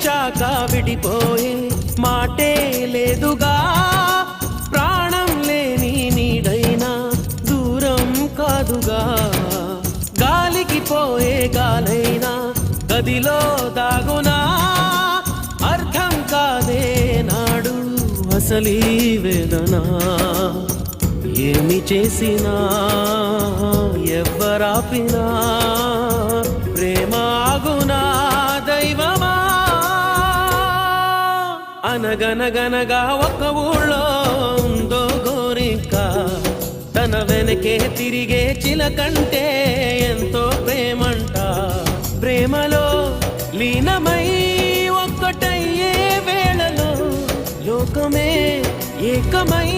విడిచాక విడిపోయే మాటే లేదుగా, ప్రాణం లేని నీడైనా దూరం కాదుగా, గాలికి పోయే గాలైనా గదిలో దాగునా, అర్థం కాదే నాడు అసలీ వేదన. ఏమి చేసినా ఎవ్వరాపినా ప్రేమ ఆగునా దైవమా. అనగనగనగా ఒక ఊళ్ళో ఉందో గోరింక, తన వెనకే తిరిగే చిలకంటే ఎంతో ప్రేమంట. ప్రేమలో లీనమై ఒక్కటయ్యే వేళలో లోకమే ఏకమై